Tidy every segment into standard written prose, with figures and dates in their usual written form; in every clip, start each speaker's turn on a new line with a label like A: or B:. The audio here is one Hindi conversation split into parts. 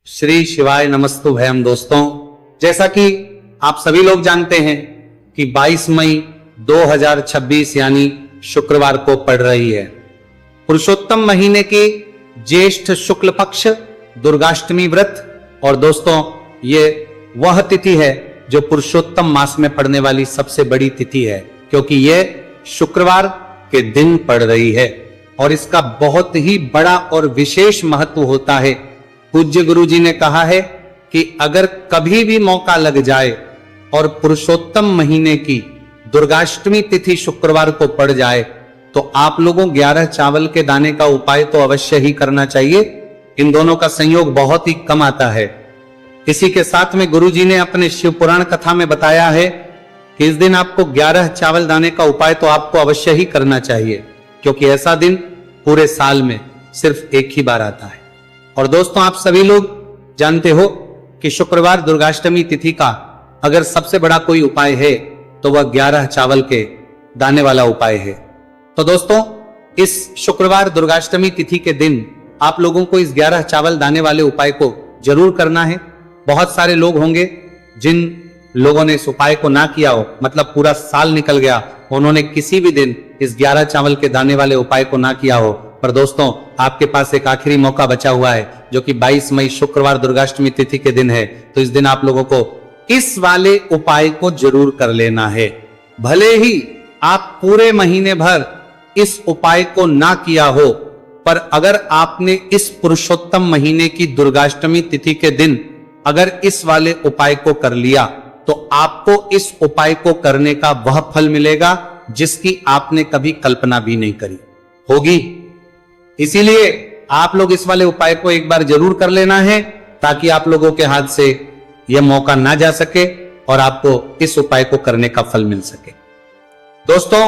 A: श्री शिवाय नमस्तु भयम। दोस्तों, जैसा कि आप सभी लोग जानते हैं कि 22 मई 2026 यानी शुक्रवार को पड़ रही है पुरुषोत्तम महीने की ज्येष्ठ शुक्ल पक्ष दुर्गाष्टमी व्रत। और दोस्तों, ये वह तिथि है जो पुरुषोत्तम मास में पड़ने वाली सबसे बड़ी तिथि है, क्योंकि ये शुक्रवार के दिन पड़ रही है और इसका बहुत ही बड़ा और विशेष महत्व होता है। पूज्य गुरु जी ने कहा है कि अगर कभी भी मौका लग जाए और पुरुषोत्तम महीने की दुर्गाष्टमी तिथि शुक्रवार को पड़ जाए तो आप लोगों 11 चावल के दाने का उपाय तो अवश्य ही करना चाहिए। इन दोनों का संयोग बहुत ही कम आता है। इसी के साथ में गुरु जी ने अपने शिव पुराण कथा में बताया है कि इस दिन आपको 11 चावल दाने का उपाय तो आपको अवश्य ही करना चाहिए, क्योंकि ऐसा दिन पूरे साल में सिर्फ एक ही बार आता है। और दोस्तों, आप सभी लोग जानते हो कि शुक्रवार दुर्गाष्टमी तिथि का अगर सबसे बड़ा कोई उपाय है तो वह 11 चावल के दाने वाला उपाय है। तो दोस्तों, इस शुक्रवार दुर्गाष्टमी तिथि के दिन आप लोगों को इस 11 चावल दाने वाले उपाय को जरूर करना है। बहुत सारे लोग होंगे जिन लोगों ने इस उपाय को ना किया हो, मतलब पूरा साल निकल गया, उन्होंने किसी भी दिन इस 11 चावल के दाने वाले उपाय को ना किया हो। पर दोस्तों, आपके पास एक आखिरी मौका बचा हुआ है, जो कि 22 मई शुक्रवार दुर्गाष्टमी तिथि के दिन है। तो इस दिन आप लोगों को इस वाले उपाय को जरूर कर लेना है। भले ही आप पूरे महीने भर इस उपाय को ना किया हो, पर अगर आपने इस पुरुषोत्तम महीने की दुर्गाष्टमी तिथि के दिन अगर इस वाले उपाय को कर लिया तो आपको इस उपाय को करने का वह फल मिलेगा जिसकी आपने कभी कल्पना भी नहीं करी होगी। इसीलिए आप लोग इस वाले उपाय को एक बार जरूर कर लेना है, ताकि आप लोगों के हाथ से यह मौका ना जा सके और आपको इस उपाय को करने का फल मिल सके। दोस्तों,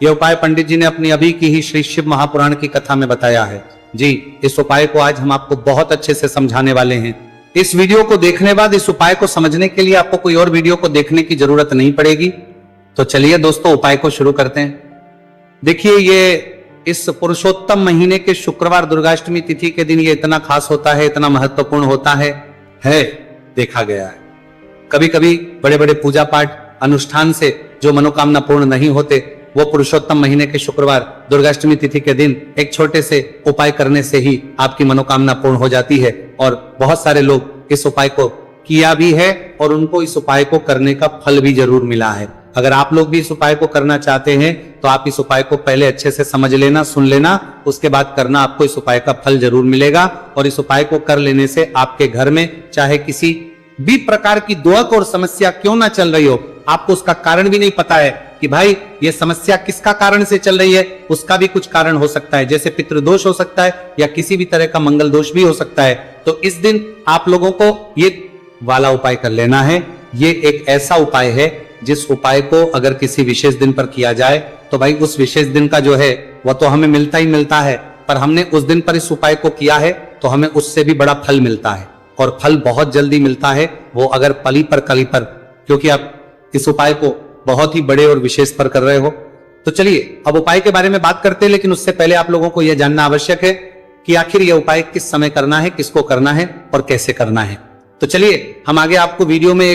A: यह उपाय पंडित जी ने अपनी अभी की ही श्री शिव महापुराण की कथा में बताया है। जी, इस उपाय को आज हम आपको बहुत अच्छे से समझाने वाले हैं। इस वीडियो को देखने बाद इस उपाय को समझने के लिए आपको कोई और वीडियो को देखने की जरूरत नहीं पड़ेगी। तो चलिए दोस्तों, उपाय को शुरू करते हैं। देखिए, ये इस पुरुषोत्तम महीने के शुक्रवार दुर्गाष्टमी तिथि के दिन ये इतना खास होता है, इतना महत्वपूर्ण होता है देखा गया है। कभी कभी बड़े बड़े पूजा पाठ अनुष्ठान से जो मनोकामना पूर्ण नहीं होते, वो पुरुषोत्तम महीने के शुक्रवार दुर्गाष्टमी तिथि के दिन एक छोटे से उपाय करने से ही आपकी मनोकामना पूर्ण हो जाती है। और बहुत सारे लोग इस उपाय को किया भी है और उनको इस उपाय को करने का फल भी जरूर मिला है। अगर आप लोग भी इस उपाय को करना चाहते हैं तो आप इस उपाय को पहले अच्छे से समझ लेना, सुन लेना, उसके बाद करना। आपको इस उपाय का फल जरूर मिलेगा। और इस उपाय को कर लेने से आपके घर में चाहे किसी भी प्रकार की दुख और समस्या क्यों ना चल रही हो, आपको उसका कारण भी नहीं पता है कि भाई ये समस्या किसका कारण से चल रही है, उसका भी कुछ कारण हो सकता है, जैसे पितृदोष हो सकता है या किसी भी तरह का मंगल दोष भी हो सकता है। तो इस दिन आप लोगों को ये वाला उपाय कर लेना है। ये एक ऐसा उपाय है जिस उपाय को अगर किसी विशेष दिन पर किया जाए तो भाई उस विशेष दिन का जो है वह तो हमें मिलता ही मिलता है, पर हमने उस दिन पर इस उपाय को किया है तो हमें उससे भी बड़ा फल मिलता है, और फल बहुत जल्दी मिलता है, वो अगर पली पर कली पर, क्योंकि आप इस उपाय को बहुत ही बड़े और विशेष पर कर रहे हो। तो चलिए अब उपाय के बारे में बात करते हैं, लेकिन उससे पहले आप लोगों को यह जानना आवश्यक है कि आखिर यह उपाय किस समय करना है, किसको करना है और कैसे करना है। तो चलिए हम आगे आपको वीडियो में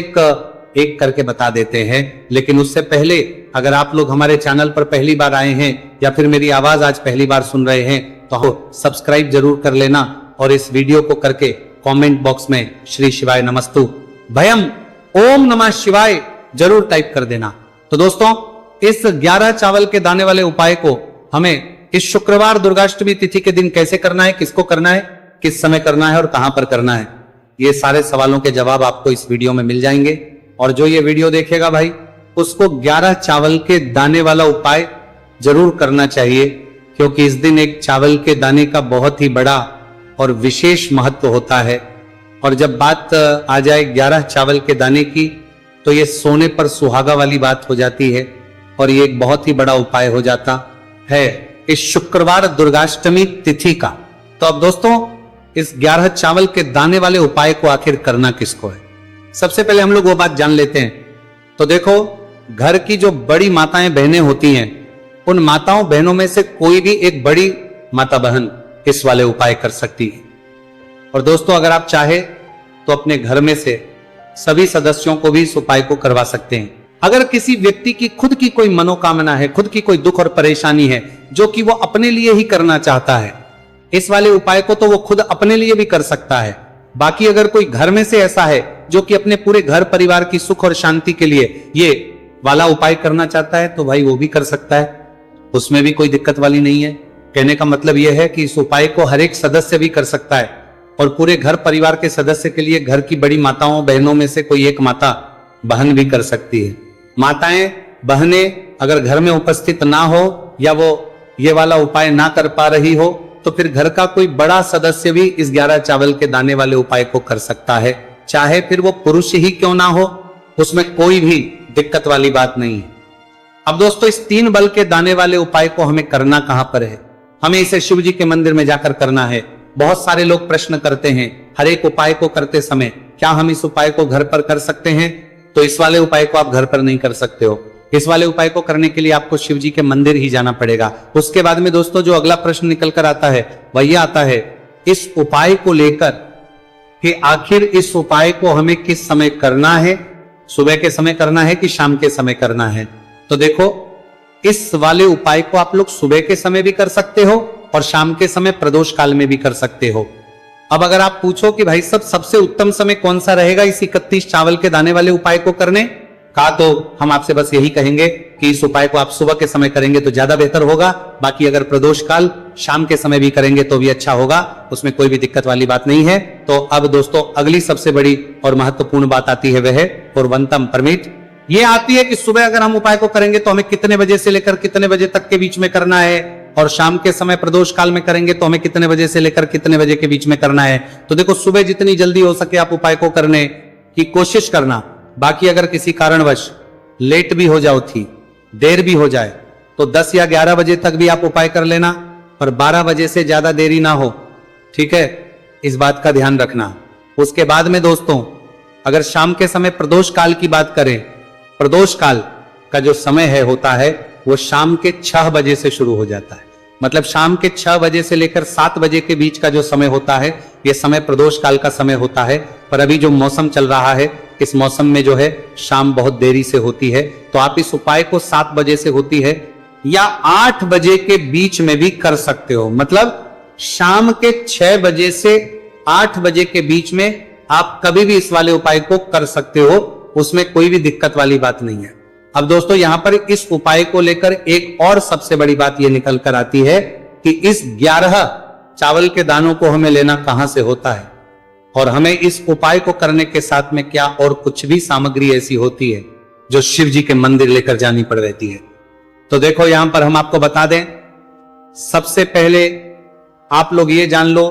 A: एक करके बता देते हैं। लेकिन उससे पहले अगर आप लोग हमारे चैनल पर पहली बार आए हैं या फिर मेरी आवाज आज पहली बार सुन रहे हैं तो सब्सक्राइब जरूर कर लेना, और इस वीडियो को करके कमेंट बॉक्स में श्री शिवाय नमस्तु भयम ओम नमः शिवाय जरूर टाइप कर देना। तो दोस्तों, इस 11 चावल के दाने वाले उपाय को हमें इस शुक्रवार दुर्गाष्टमी तिथि के दिन कैसे करना है, किसको करना है, किस समय करना है और कहां पर करना है, ये सारे सवालों के जवाब आपको इस वीडियो में मिल जाएंगे। और जो ये वीडियो देखेगा भाई, उसको 11 चावल के दाने वाला उपाय जरूर करना चाहिए, क्योंकि इस दिन एक चावल के दाने का बहुत ही बड़ा और विशेष महत्व होता है। और जब बात आ जाए 11 चावल के दाने की, तो ये सोने पर सुहागा वाली बात हो जाती है और ये एक बहुत ही बड़ा उपाय हो जाता है इस शुक्रवार दुर्गाष्टमी तिथि का। तो अब दोस्तों, इस 11 चावल के दाने वाले उपाय को आखिर करना किसको है, सबसे पहले हम लोग वो बात जान लेते हैं। तो देखो, घर की जो बड़ी माताएं बहनें होती हैं, उन माताओं बहनों में से कोई भी एक बड़ी माता बहन इस वाले उपाय कर सकती है। और दोस्तों, अगर आप चाहे तो अपने घर में से सभी सदस्यों को भी इस उपाय को करवा सकते हैं। अगर किसी व्यक्ति की खुद की कोई मनोकामना है, खुद की कोई दुख और परेशानी है जो कि वो अपने लिए ही करना चाहता है, इस वाले उपाय को तो वो खुद अपने लिए भी कर सकता है। बाकी अगर कोई घर में से ऐसा है जो कि अपने पूरे घर परिवार की सुख और शांति के लिए ये वाला उपाय करना चाहता है, तो भाई वो भी कर सकता है, उसमें भी कोई दिक्कत वाली नहीं है। कहने का मतलब यह है कि इस उपाय को हर एक सदस्य भी कर सकता है और पूरे घर परिवार के सदस्य के लिए घर की बड़ी माताओं बहनों में से कोई एक माता बहन भी कर सकती है। माताएं बहनें अगर घर में उपस्थित ना हो या वो ये वाला उपाय ना कर पा रही हो, तो फिर घर का कोई बड़ा सदस्य भी इस 11 चावल के दाने वाले उपाय को कर सकता है, चाहे फिर वो पुरुष ही क्यों ना हो, उसमें कोई भी दिक्कत वाली बात नहीं है। अब दोस्तों, इस 3 बल के दाने वाले उपाय को हमें करना कहां पर है? हमें इसे शिव जी के मंदिर में जाकर करना है। बहुत सारे लोग प्रश्न करते हैं हर एक उपाय को करते समय, क्या हम इस उपाय को घर पर कर सकते हैं? तो इस वाले उपाय को आप घर पर नहीं कर सकते हो। इस वाले उपाय को करने के लिए आपको शिव जी के मंदिर ही जाना पड़ेगा। उसके बाद में दोस्तों जो अगला प्रश्न निकल कर आता है वह यह आता है इस उपाय को लेकर कि आखिर इस उपाय को हमें किस समय करना है, सुबह के समय करना है कि शाम के समय करना है? तो देखो, इस वाले उपाय को आप लोग सुबह के समय भी कर सकते हो और शाम के समय प्रदोष काल में भी कर सकते हो। अब अगर आप पूछो कि भाई सब सबसे उत्तम समय कौन सा रहेगा इस 31 चावल के दाने वाले उपाय को करने का, तो हम आपसे बस यही कहेंगे कि इस उपाय को आप सुबह के समय करेंगे तो ज्यादा बेहतर होगा। बाकी अगर प्रदोष काल शाम के समय भी करेंगे तो भी अच्छा होगा, उसमें कोई भी दिक्कत वाली बात नहीं है। तो अब दोस्तों अगली सबसे बड़ी और महत्वपूर्ण बात आती है, वह है पूर्वंतम परमिट। ये आती है कि सुबह अगर हम उपाय को करेंगे तो हमें कितने बजे से लेकर कितने बजे तक के बीच में करना है, और शाम के समय प्रदोष काल में करेंगे तो हमें कितने बजे से लेकर कितने बजे के बीच में करना है। तो देखो, सुबह जितनी जल्दी हो सके आप उपाय को करने की कोशिश करना। बाकी अगर किसी कारणवश लेट भी हो जाओ थी, देर भी हो जाए, तो 10 या 11 बजे तक भी आप उपाय कर लेना, पर 12 बजे से ज्यादा देरी ना हो, ठीक है? इस बात का ध्यान रखना। उसके बाद में दोस्तों अगर शाम के समय प्रदोष काल की बात करें, प्रदोष काल का जो समय है होता है वो शाम के 6 बजे से शुरू हो जाता है। मतलब शाम के 6 बजे से लेकर 7 बजे के बीच का जो समय होता है यह समय प्रदोष काल का समय होता है। पर अभी जो मौसम चल रहा है, इस मौसम में जो है शाम बहुत देरी से होती है, तो आप इस उपाय को 7 बजे से होती है या 8 बजे के बीच में भी कर सकते हो। मतलब शाम के 6 बजे से 8 बजे के बीच में आप कभी भी इस वाले उपाय को कर सकते हो, उसमें कोई भी दिक्कत वाली बात नहीं है। अब दोस्तों यहां पर इस उपाय को लेकर एक और सबसे बड़ी बात यह निकल कर आती है कि इस 11 चावल के दानों को हमें लेना कहां से होता है, और हमें इस उपाय को करने के साथ में क्या और कुछ भी सामग्री ऐसी होती है जो शिव जी के मंदिर लेकर जानी पड़ रहती है। तो देखो यहां पर हम आपको बता दें, सबसे पहले आप लोग ये जान लो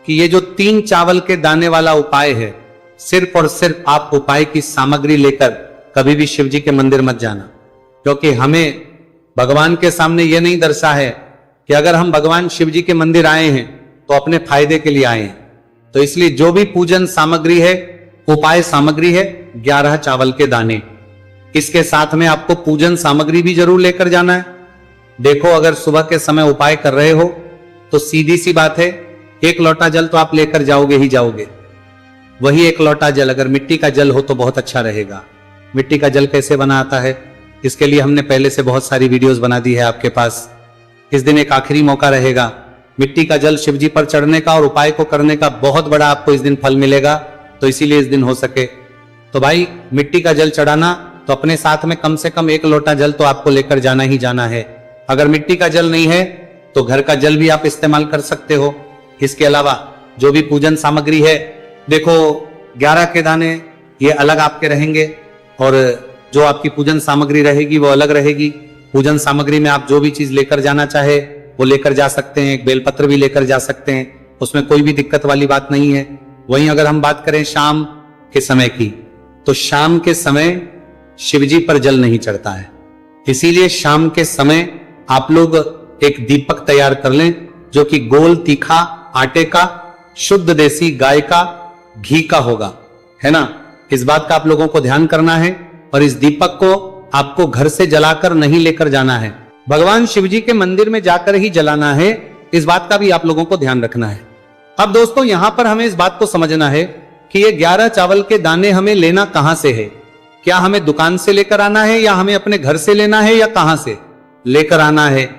A: कि ये जो 3 चावल के दाने वाला उपाय है, सिर्फ और सिर्फ आप उपाय की सामग्री लेकर कभी भी शिव जी के मंदिर मत जाना, क्योंकि हमें भगवान के सामने यह नहीं दर्शा है कि अगर हम भगवान शिव जी के मंदिर आए हैं तो अपने फायदे के लिए आए हैं। तो इसलिए जो भी पूजन सामग्री है, उपाय सामग्री है 11 चावल के दाने, इसके साथ में आपको पूजन सामग्री भी जरूर लेकर जाना है। देखो, अगर सुबह के समय उपाय कर रहे हो तो सीधी सी बात है, 1 लोटा जल तो आप लेकर जाओगे ही जाओगे। वही 1 लोटा जल अगर मिट्टी का जल हो तो बहुत अच्छा रहेगा। मिट्टी का जल कैसे बना आता है, इसके लिए हमने पहले से बहुत सारी वीडियोस बना दी है आपके पास। इस दिन एक आखिरी मौका रहेगा मिट्टी का जल शिव जी पर चढ़ने का और उपाय को करने का, बहुत बड़ा आपको इस दिन फल मिलेगा। तो इसीलिए इस दिन हो सके तो भाई मिट्टी का जल चढ़ाना, तो अपने साथ में कम से कम 1 लोटा जल तो आपको लेकर जाना ही जाना है। अगर मिट्टी का जल नहीं है तो घर का जल भी आप इस्तेमाल कर सकते हो। इसके अलावा जो भी पूजन सामग्री है, देखो 11 के दाने ये अलग आपके रहेंगे और जो आपकी पूजन सामग्री रहेगी वो अलग रहेगी। पूजन सामग्री में आप जो भी चीज लेकर जाना चाहे वो लेकर जा सकते हैं, एक बेलपत्र भी लेकर जा सकते हैं, उसमें कोई भी दिक्कत वाली बात नहीं है। वहीं अगर हम बात करें शाम के समय की, तो शाम के समय शिवजी पर जल नहीं चढ़ता है, इसीलिए शाम के समय आप लोग एक दीपक तैयार कर लें जो कि गोल तीखा आटे का, शुद्ध देसी गाय का घी का होगा, है ना। इस बात का आप लोगों को ध्यान करना है और इस दीपक को आपको घर से जलाकर नहीं लेकर जाना है, भगवान शिवजी के मंदिर में जाकर ही जलाना है। इस बात का भी आप लोगों को ध्यान रखना है। अब दोस्तों यहां पर हमें इस बात को समझना है कि ये 11 चावल के दाने हमें लेना कहां से है। क्या हमें दुकान से लेकर आना है या हमें अपने घर से लेना है या कहां से लेकर आना है,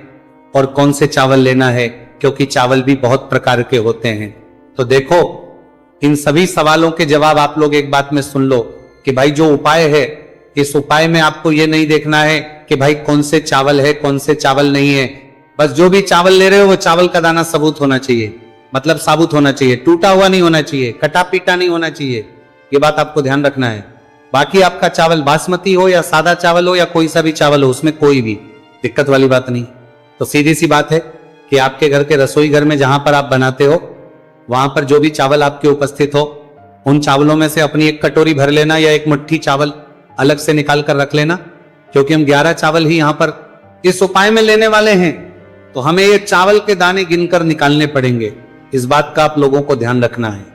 A: और कौन से चावल लेना है, क्योंकि चावल भी बहुत प्रकार के होते हैं। तो देखो, इन सभी सवालों के जवाब आप लोग एक बात में सुन लो कि भाई जो उपाय है, इस उपाय में आपको ये नहीं देखना है कि भाई कौन से चावल है कौन से चावल नहीं है। बस जो भी चावल ले रहे हो वो चावल का दाना सबूत होना चाहिए, मतलब साबुत होना चाहिए, टूटा हुआ नहीं होना चाहिए, कटा पीटा नहीं होना चाहिए। ये बात आपको ध्यान रखना है। बाकी आपका चावल बासमती हो या सादा चावल हो या कोई सा भी चावल हो, उसमें कोई भी दिक्कत वाली बात नहीं। तो सीधी सी बात है कि आपके घर के रसोई घर में जहां पर आप बनाते हो, वहां पर जो भी चावल आपके उपस्थित हो, उन चावलों में से अपनी एक कटोरी भर लेना या एक मुट्ठी चावल अलग से निकाल कर रख लेना, क्योंकि हम 11 चावल ही यहां पर इस उपाय में लेने वाले हैं। तो हमें ये चावल के दाने गिनकर निकालने पड़ेंगे, इस बात का आप लोगों को ध्यान रखना है।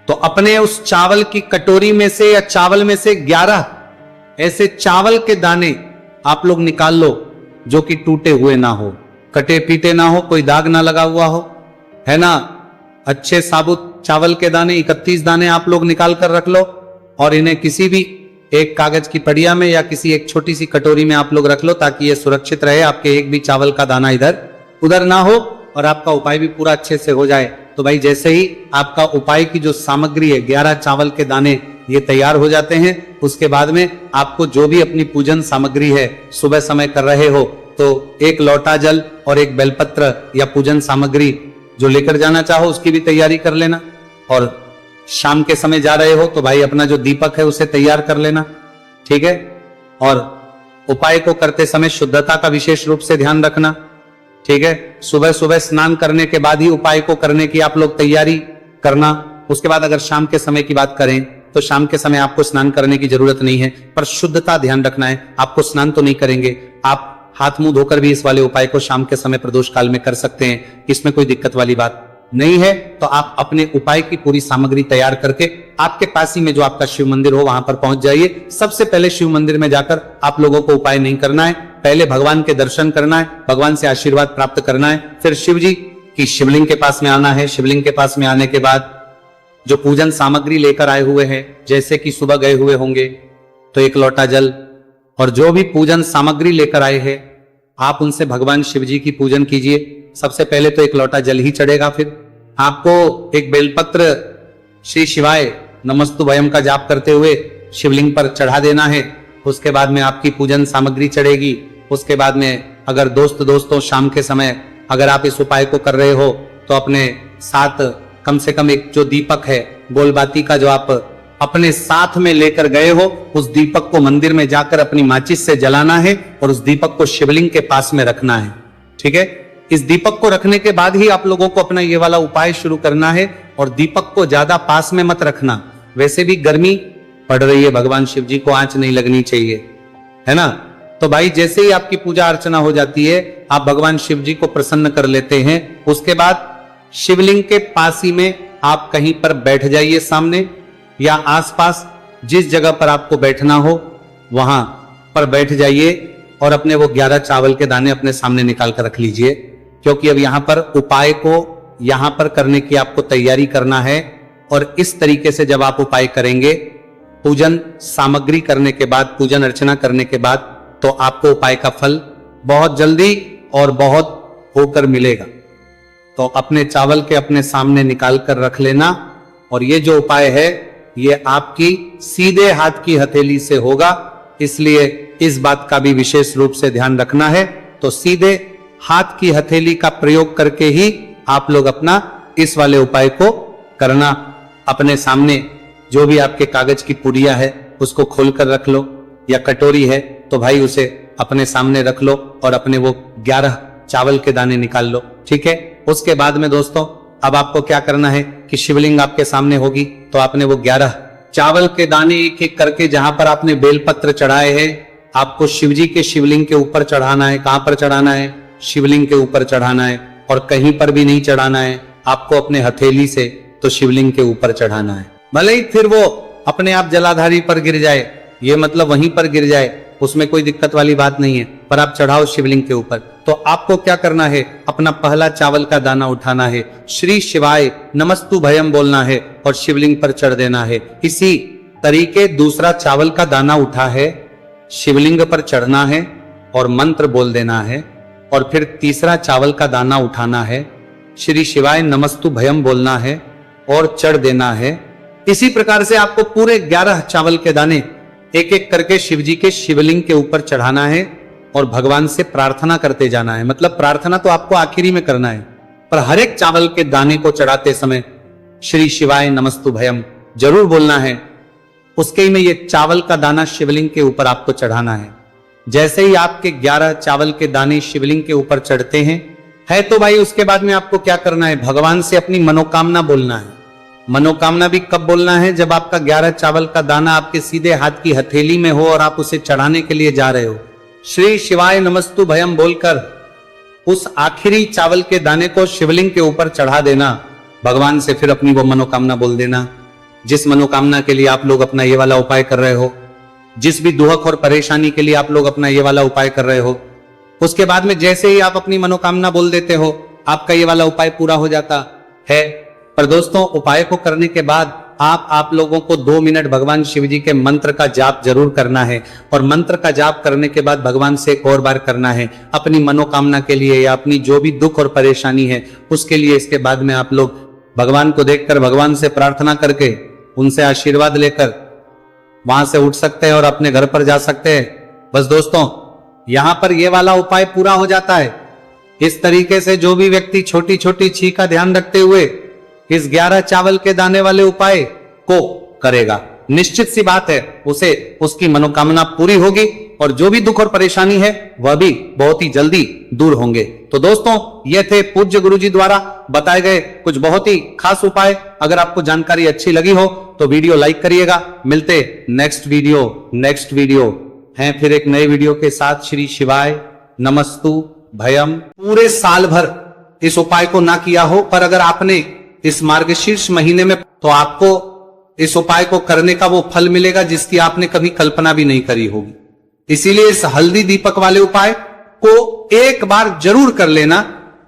A: तो अपने उस चावल की कटोरी में से या चावल में से 11 ऐसे चावल के दाने आप लोग निकाल लो जो कि टूटे हुए ना हो, कटे पीटे ना हो, कोई दाग ना लगा हुआ हो, है ना। अच्छे साबुत चावल के दाने 31 दाने आप लोग निकाल कर रख लो, और इन्हें किसी भी एक कागज की पड़िया में या किसी एक छोटी सी कटोरी में आप लोग रख लो, ताकि ये सुरक्षित रहे, आपके एक भी चावल का दाना इधर उधर ना हो और आपका उपाय भी पूरा अच्छे से हो जाए। तो भाई जैसे ही आपका उपाय की जो सामग्री है 11 चावल के दाने ये तैयार हो जाते हैं, उसके बाद में आपको जो भी अपनी पूजन सामग्री है सुबह समय कर रहे हो, तो एक लोटा जल और एक बेलपत्र या पूजन सामग्री जो लेकर जाना चाहो उसकी भी तैयारी कर लेना। और शाम के समय जा रहे हो तो भाई अपना जो दीपक है उसे तैयार कर लेना, ठीक है। और उपाय को करते समय शुद्धता का विशेष रूप से ध्यान रखना, ठीक है। सुबह सुबह स्नान करने के बाद ही उपाय को करने की आप लोग तैयारी करना। उसके बाद अगर शाम के समय की बात करें तो शाम के समय आपको स्नान करने की जरूरत नहीं है, पर शुद्धता ध्यान रखना है। आपको स्नान तो नहीं करेंगे, आप हाथ मुंह धोकर भी इस वाले उपाय को शाम के समय प्रदोष काल में कर सकते हैं, इसमें कोई दिक्कत वाली बात नहीं है। तो आप अपने उपाय की पूरी सामग्री तैयार करके आपके पास ही में जो आपका शिव मंदिर हो वहां पर पहुंच जाइए। सबसे पहले शिव मंदिर में जाकर आप लोगों को उपाय नहीं करना है, पहले भगवान के दर्शन करना है, भगवान से आशीर्वाद प्राप्त करना है, फिर शिव जी की शिवलिंग के पास में आना है। शिवलिंग के पास में आने के बाद जो पूजन सामग्री लेकर आए हुए हैं, जैसे कि सुबह गए हुए होंगे तो एक लोटा जल, और जो भी पूजन सामग्री लेकर आए हैं आप उनसे भगवान शिव जी की पूजन कीजिए। सबसे पहले तो एक लोटा जल ही चढ़ेगा, फिर आपको एक बेलपत्र श्री शिवाय नमस्तुभयम का जाप करते हुए शिवलिंग पर चढ़ा देना है। उसके बाद में आपकी पूजन सामग्री चढ़ेगी। उसके बाद में अगर दोस्तों शाम के समय अगर आप इस उपाय को कर रहे हो तो अपने साथ कम से कम एक जो दीपक है गोलबाती का जो आप अपने साथ में लेकर गए हो, उस दीपक को मंदिर में जाकर अपनी माचिस से जलाना है और उस दीपक को शिवलिंग के पास में रखना है, ठीक है। इस दीपक को रखने के बाद ही आप लोगों को अपना ये वाला उपाय शुरू करना है, और दीपक को ज्यादा पास में मत रखना। वैसे भी गर्मी पड़ रही है, भगवान शिव जी को आंच नहीं लगनी चाहिए, है ना। तो भाई जैसे ही आपकी पूजा अर्चना हो जाती है, आप भगवान शिव जी को प्रसन्न कर लेते हैं। उसके बाद शिवलिंग के पास ही में आप कहीं पर बैठ जाइए, सामने या आसपास जिस जगह पर आपको बैठना हो वहां पर बैठ जाइए, और अपने वो 11 चावल के दाने अपने सामने निकाल कर रख लीजिए, क्योंकि अब यहां पर उपाय को यहां पर करने की आपको तैयारी करना है। और इस तरीके से जब आप उपाय करेंगे, पूजन सामग्री करने के बाद, पूजन अर्चना करने के बाद, तो आपको उपाय का फल बहुत जल्दी और बहुत होकर मिलेगा। तो अपने चावल के अपने सामने निकाल कर रख लेना, और ये जो उपाय है ये आपकी सीधे हाथ की हथेली से होगा, इसलिए इस बात का भी विशेष रूप से ध्यान रखना है। तो सीधे हाथ की हथेली का प्रयोग करके ही आप लोग अपना इस वाले उपाय को करना। अपने सामने जो भी आपके कागज की पुड़िया है उसको खोल कर रख लो, या कटोरी है तो भाई उसे अपने सामने रख लो और अपने वो 11 चावल के दाने निकाल लो, ठीक है। उसके बाद में दोस्तों अब आपको क्या करना है कि शिवलिंग आपके सामने होगी, तो आपने वो 11 चावल के दाने एक एक करके जहां पर आपने बेलपत्र चढ़ाए हैं आपको शिवजी के शिवलिंग के ऊपर चढ़ाना है। कहां पर चढ़ाना है? शिवलिंग के ऊपर चढ़ाना है, और कहीं पर भी नहीं चढ़ाना है आपको अपने हथेली से, तो शिवलिंग के ऊपर चढ़ाना है। भले ही फिर वो अपने आप जलाधारी पर गिर जाए, ये मतलब वहीं पर गिर जाए, उसमें कोई दिक्कत वाली बात नहीं है, पर आप चढ़ाओ शिवलिंग के ऊपर। तो आपको क्या करना है, अपना पहला चावल का दाना उठाना है, श्री शिवाय नमस्तु भयम बोलना है और शिवलिंग पर चढ़ देना है। इसी तरीके दूसरा चावल का दाना उठा है, शिवलिंग पर चढ़ना है और मंत्र बोल देना है, और फिर तीसरा चावल का दाना उठाना है, श्री शिवाय नमस्तु भयम बोलना है और चढ़ देना है। इसी प्रकार से आपको पूरे 11 चावल के दाने एक एक करके शिव जी के शिवलिंग के ऊपर चढ़ाना है और भगवान से प्रार्थना करते जाना है। मतलब प्रार्थना तो आपको आखिरी में करना है, पर हर एक चावल के दाने को चढ़ाते समय श्री शिवाय नमस्तु भयम जरूर बोलना है। उसके ही में ये चावल का दाना शिवलिंग के ऊपर आपको चढ़ाना है। जैसे ही आपके 11 चावल के दाने शिवलिंग के ऊपर चढ़ते हैं तो भाई उसके बाद में आपको क्या करना है, भगवान से अपनी मनोकामना बोलना है। मनोकामना भी कब बोलना है, जब आपका 11 चावल का दाना आपके सीधे हाथ की हथेली में हो और आप उसे चढ़ाने के लिए जा रहे हो। श्री शिवाय नमस्तु भयम बोलकर उस आखिरी चावल के दाने को शिवलिंग के ऊपर चढ़ा देना, भगवान से फिर अपनी वो मनोकामना बोल देना जिस मनोकामना के लिए आप लोग अपना ये वाला उपाय कर रहे हो, जिस भी दुख और परेशानी के लिए आप लोग अपना ये वाला उपाय कर रहे हो। उसके बाद में जैसे ही आप अपनी मनोकामना बोल देते हो, आपका ये वाला उपाय पूरा हो जाता है। पर दोस्तों, उपाय को करने के बाद आप लोगों को 2 मिनट भगवान शिव जी के मंत्र का जाप जरूर करना है, और मंत्र का जाप करने के बाद भगवान से एक और बार करना है अपनी मनोकामना के लिए या अपनी जो भी दुख और परेशानी है उसके लिए। इसके बाद में आप लोग भगवान को देखकर, भगवान से प्रार्थना करके, उनसे आशीर्वाद लेकर वहां से उठ सकते हैं और अपने घर पर जा सकते हैं। बस दोस्तों, यहां पर यह वाला उपाय पूरा हो जाता है। इस तरीके से जो भी व्यक्ति छोटी छोटी छी का ध्यान रखते हुए इस 11 चावल के दाने वाले उपाय को करेगा, निश्चित सी बात है उसे उसकी मनोकामना पूरी होगी और जो भी दुख और परेशानी है वह भी बहुत ही जल्दी दूर होंगे। तो दोस्तों, ये थे पूज्य गुरुजी द्वारा बताए गए कुछ बहुत ही खास उपाय। अगर आपको जानकारी अच्छी लगी हो तो वीडियो लाइक करिएगा। मिलते नेक्स्ट वीडियो हैं फिर एक नए वीडियो के साथ। श्री शिवाय नमस्तु भयम। पूरे साल भर इस उपाय को ना किया हो, पर अगर आपने इस मार्गशीर्ष महीने में, तो आपको इस उपाय को करने का वो फल मिलेगा जिसकी आपने कभी कल्पना भी नहीं करी होगी। इसीलिए इस हल्दी दीपक वाले उपाय को एक बार जरूर कर लेना,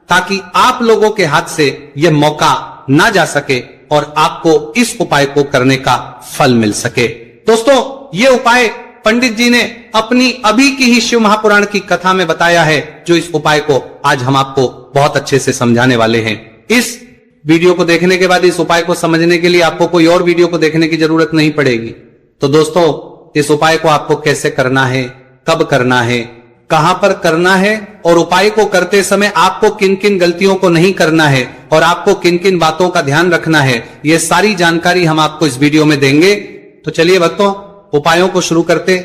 A: ताकि आप लोगों के हाथ से यह मौका ना जा सके और आपको इस उपाय को करने का फल मिल सके। दोस्तों, ये उपाय पंडित जी ने अपनी अभी की ही शिव महापुराण की कथा में बताया है, जो इस उपाय को आज हम आपको बहुत अच्छे से समझाने वाले हैं। इस वीडियो को देखने के बाद इस उपाय को समझने के लिए आपको कोई और वीडियो को देखने की जरूरत नहीं पड़ेगी। तो दोस्तों, इस उपाय को आपको कैसे करना है, कब करना है, कहां पर करना है, और उपाय को करते समय आपको किन किन गलतियों को नहीं करना है और आपको किन किन बातों का ध्यान रखना है, ये सारी जानकारी हम आपको इस वीडियो में देंगे। तो चलिए भक्तों, उपायों को शुरू करते।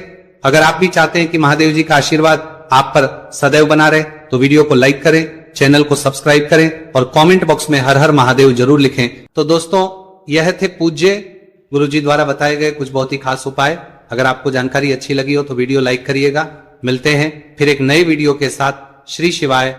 A: अगर आप भी चाहते हैं कि महादेव जी का आशीर्वाद आप पर सदैव बना रहे, तो वीडियो को लाइक करें, चैनल को सब्सक्राइब करें और कमेंट बॉक्स में हर हर महादेव जरूर लिखें। तो दोस्तों, यह थे पूज्य गुरुजी द्वारा बताए गए कुछ बहुत ही खास उपाय। अगर आपको जानकारी अच्छी लगी हो तो वीडियो लाइक करिएगा। मिलते हैं फिर एक नए वीडियो के साथ। श्री शिवाय।